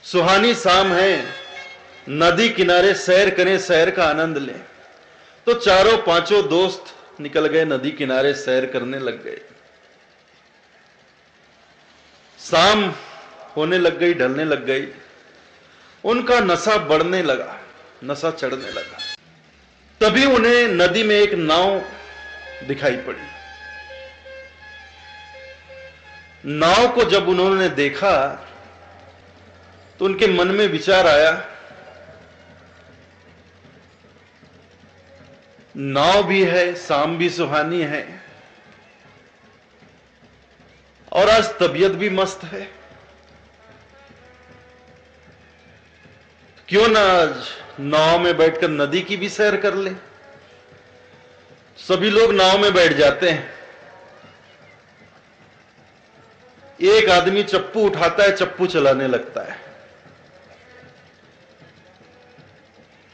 सुहानी शाम है, नदी किनारे सैर करें, सैर का आनंद लें। तो चारों पांचों दोस्त निकल गए, नदी किनारे सैर करने लग गए। शाम होने लग गई, ढलने लग गई। उनका नशा बढ़ने लगा, नशा चढ़ने लगा। तभी उन्हें नदी में एक नाव दिखाई पड़ी। नाव को जब उन्होंने देखा तो उनके मन में विचार आया, नाव भी है, शाम भी सुहानी है और आज तबीयत भी मस्त है। क्यों ना आज नाव में बैठकर नदी की भी सैर कर ले। सभी लोग नाव में बैठ जाते हैं। एक आदमी चप्पू उठाता है, चप्पू चलाने लगता है।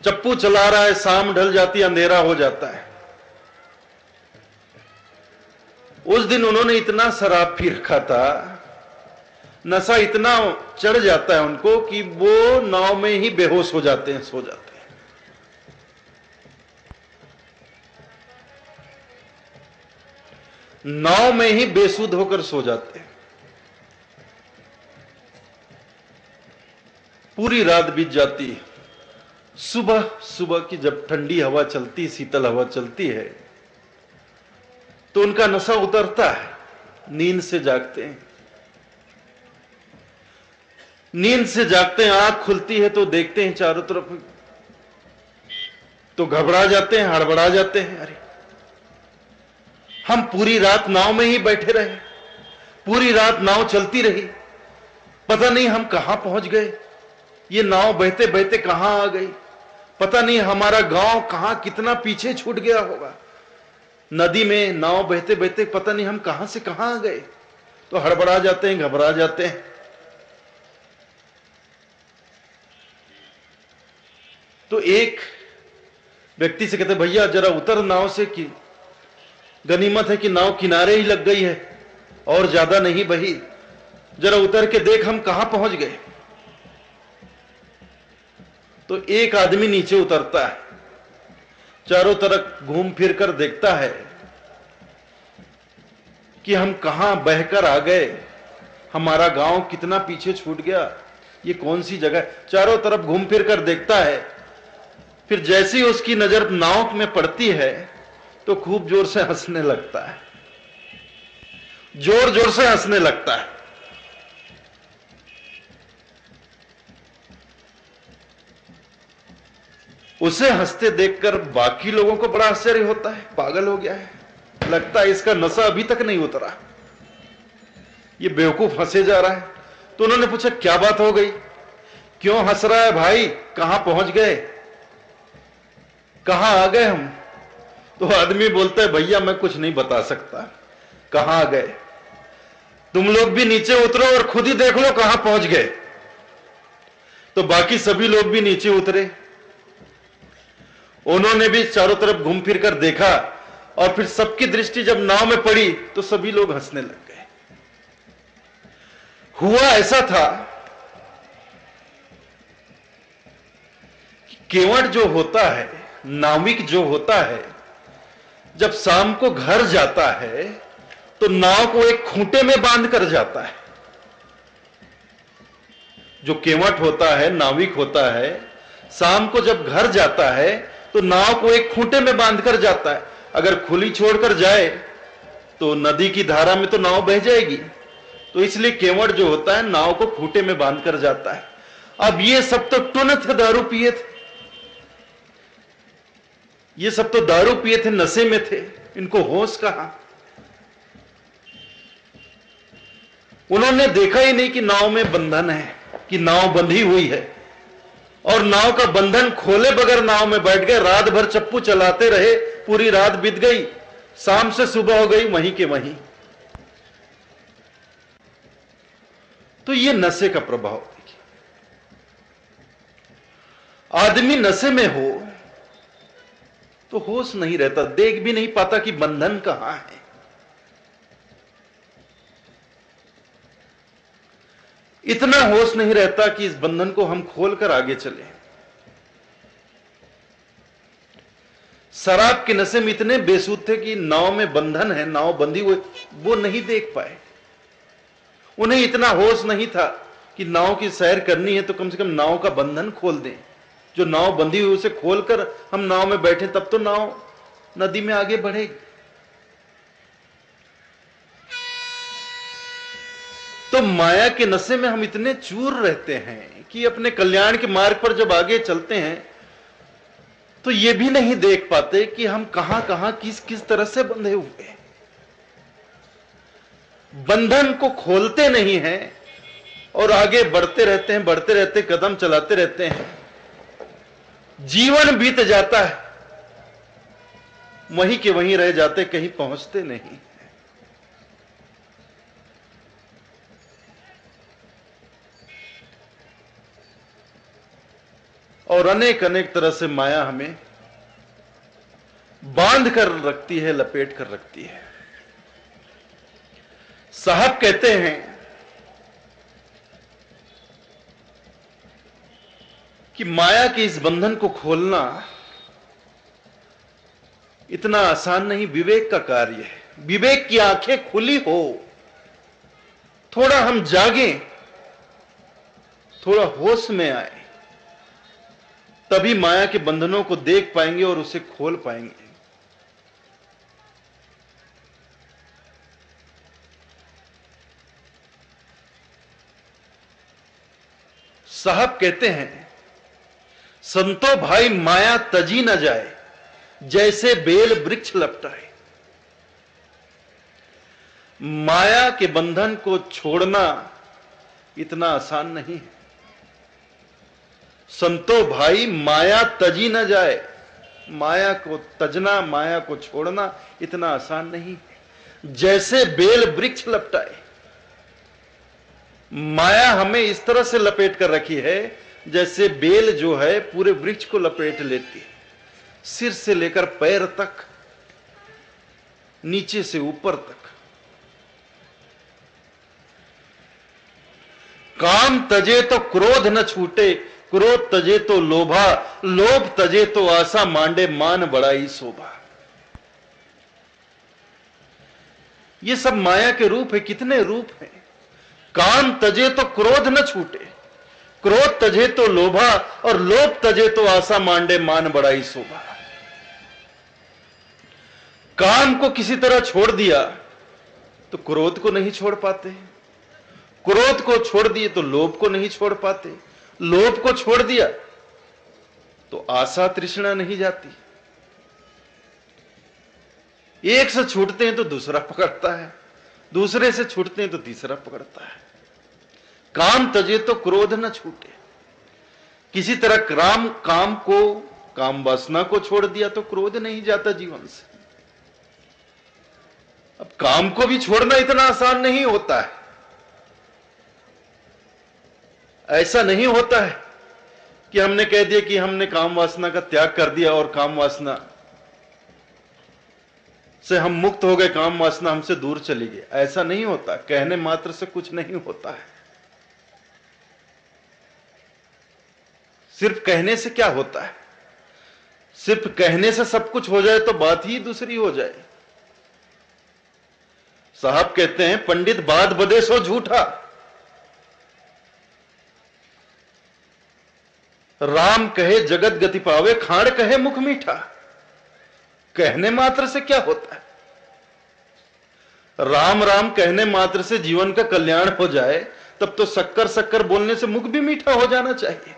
चप्पू चला रहा है, शाम ढल जाती है, अंधेरा हो जाता है। उस दिन उन्होंने इतना शराब पी रखा था, नशा इतना चढ़ जाता है उनको कि वो नाव में ही बेहोश हो जाते हैं, सो जाते हैं। नाव में ही बेसुध होकर सो जाते हैं। पूरी रात बीत जाती है। सुबह सुबह की जब ठंडी हवा चलती, शीतल हवा चलती है, तो उनका नशा उतरता है। नींद से जागते हैं। नींद से जागते हैं, आंख खुलती है तो देखते हैं चारों तरफ, तो घबरा जाते हैं, हड़बड़ा जाते हैं। अरे, हम पूरी रात नाव में ही बैठे रहे, पूरी रात नाव चलती रही, पता नहीं हम कहां पहुंच गए। ये नाव बहते बहते कहां आ गई, पता नहीं हमारा गांव कहां कितना पीछे छूट गया होगा। नदी में नाव बहते बहते पता नहीं हम कहां से कहां आ गए। तो हड़बड़ा जाते हैं, घबरा जाते हैं। तो एक व्यक्ति से कहते, भैया जरा उतर नाव से, कि गनीमत है कि नाव किनारे ही लग गई है और ज्यादा नहीं बही, जरा उतर के देख हम कहां पहुंच गए। तो एक आदमी नीचे उतरता है, चारों तरफ घूम फिर कर देखता है कि हम कहां बहकर आ गए, हमारा गांव कितना पीछे छूट गया, ये कौन सी जगह। चारों तरफ घूम फिर कर देखता है। फिर जैसे ही उसकी नजर नाव में पड़ती है तो खूब जोर से हंसने लगता है, जोर जोर से हंसने लगता है। उसे हंसते देखकर बाकी लोगों को बड़ा आश्चर्य होता है, पागल हो गया है, लगता है इसका नशा अभी तक नहीं उतरा, ये बेवकूफ हंसे जा रहा है। तो उन्होंने पूछा, क्या बात हो गई, क्यों हंस रहा है भाई, कहां पहुंच गए, कहां आ गए हम। तो आदमी बोलता है, भैया मैं कुछ नहीं बता सकता, कहां आ गए, तुम लोग भी नीचे उतरो और खुद ही देख लो कहां पहुंच गए। तो बाकी सभी लोग भी नीचे उतरे। उन्होंने भी चारों तरफ घूम फिर कर देखा और फिर सबकी दृष्टि जब नाव में पड़ी तो सभी लोग हंसने लग गए। हुआ ऐसा था कि केवट जो होता है, नाविक जो होता है, जब शाम को घर जाता है तो नाव को एक खूंटे में बांध कर जाता है। जो केवट होता है, नाविक होता है, शाम को जब घर जाता है तो नाव को एक खूंटे में बांध कर जाता है। अगर खुली छोड़कर जाए तो नदी की धारा में तो नाव बह जाएगी, तो इसलिए केवट जो होता है नाव को खूंटे में बांध कर जाता है। अब ये सब तो टुन थे, दारू पिए थे, ये सब तो दारू पिए थे, नशे में थे, इनको होश कहां। उन्होंने देखा ही नहीं कि नाव में बंधन है, कि नाव बंधी हुई है, और नाव का बंधन खोले बगैर नाव में बैठ गए। रात भर चप्पू चलाते रहे, पूरी रात बीत गई, शाम से सुबह हो गई, वहीं के वहीं। तो ये नशे का प्रभाव देखिए। आदमी नशे में हो तो होश नहीं रहता, देख भी नहीं पाता कि बंधन कहां है। इतना होश नहीं रहता कि इस बंधन को हम खोलकर आगे चले। शराब के नशे में इतने बेसुध थे कि नाव में बंधन है, नाव बंधी हुई, वो नहीं देख पाए। उन्हें इतना होश नहीं था कि नाव की सैर करनी है तो कम से कम नाव का बंधन खोल दें। जो नाव बंधी हुई उसे खोलकर हम नाव में बैठे, तब तो नाव नदी में आगे बढ़ेगी। तो माया के नशे में हम इतने चूर रहते हैं कि अपने कल्याण के मार्ग पर जब आगे चलते हैं तो ये भी नहीं देख पाते कि हम कहां कहां किस किस तरह से बंधे हुए हैं। बंधन को खोलते नहीं हैं और आगे बढ़ते रहते कदम चलाते रहते हैं। जीवन बीत जाता है, वहीं के वहीं रह जाते, कहीं पहुंचते नहीं। और अनेक अनेक तरह से माया हमें बांध कर रखती है, लपेट कर रखती है। साहब कहते हैं कि माया के इस बंधन को खोलना इतना आसान नहीं, विवेक का कार्य है। विवेक की आंखें खुली हो, थोड़ा हम जागें, थोड़ा होश में आए, तभी माया के बंधनों को देख पाएंगे और उसे खोल पाएंगे। साहब कहते हैं, संतो भाई माया तजी न जाए, जैसे बेल वृक्ष लपटाए। माया के बंधन को छोड़ना इतना आसान नहीं है। संतो भाई माया तजी न जाए, माया को तजना, माया को छोड़ना इतना आसान नहीं है। जैसे बेल वृक्ष लपटाए, माया हमें इस तरह से लपेट कर रखी है जैसे बेल जो है पूरे वृक्ष को लपेट लेती है, सिर से लेकर पैर तक, नीचे से ऊपर तक। काम तजे तो क्रोध न छूटे, क्रोध तजे तो लोभा, लोभ तजे तो आशा, मांडे मान बड़ाई शोभा। ये सब माया के रूप है। कितने रूप हैं? काम तजे तो क्रोध न छूटे, क्रोध तजे तो लोभा, और लोभ तजे तो आशा, मांडे मान बड़ाई शोभा। काम को किसी तरह छोड़ दिया तो क्रोध को नहीं छोड़ पाते, क्रोध को छोड़ दिए तो लोभ को नहीं छोड़ पाते, लोभ को छोड़ दिया तो आशा तृष्णा नहीं जाती। एक से छूटते हैं तो दूसरा पकड़ता है, दूसरे से छूटते हैं तो तीसरा पकड़ता है। काम तजे तो क्रोध न छूटे। किसी तरह काम को, काम वासना को छोड़ दिया तो क्रोध नहीं जाता जीवन से। अब काम को भी छोड़ना इतना आसान नहीं होता है। ऐसा नहीं होता है कि हमने कह दिया कि हमने काम वासना का त्याग कर दिया और काम वासना से हम मुक्त हो गए, काम वासना हमसे दूर चली गई। ऐसा नहीं होता। कहने मात्र से कुछ नहीं होता है। सिर्फ कहने से क्या होता है? सिर्फ कहने से सब कुछ हो जाए तो बात ही दूसरी हो जाए। साहब कहते हैं, पंडित बात बदे सो झूठा, राम कहे जगत गति पावे, खाड़ कहे मुख मीठा। कहने मात्र से क्या होता है? राम राम कहने मात्र से जीवन का कल्याण हो जाए, तब तो शक्कर शक्कर बोलने से मुख भी मीठा हो जाना चाहिए।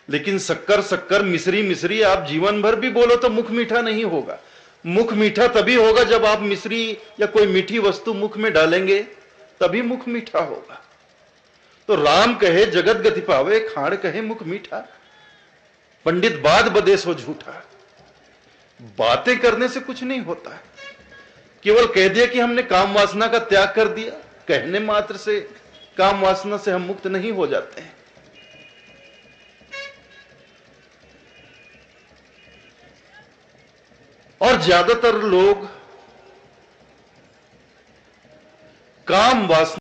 लेकिन शक्कर शक्कर, मिश्री मिश्री आप जीवन भर भी बोलो तो मुख मीठा नहीं होगा। मुख मीठा तभी होगा जब आप मिश्री या कोई मीठी वस्तु मुख में डालेंगे, तभी मुख मीठा होगा। तो राम कहे जगत गति पावे, खाड़ कहे मुख मीठा। पंडित बात बदे सो झूठा। बातें करने से कुछ नहीं होता है। केवल कह दिया कि हमने काम वासना का त्याग कर दिया, कहने मात्र से काम वासना से हम मुक्त नहीं हो जाते हैं। और ज्यादातर लोग काम वासना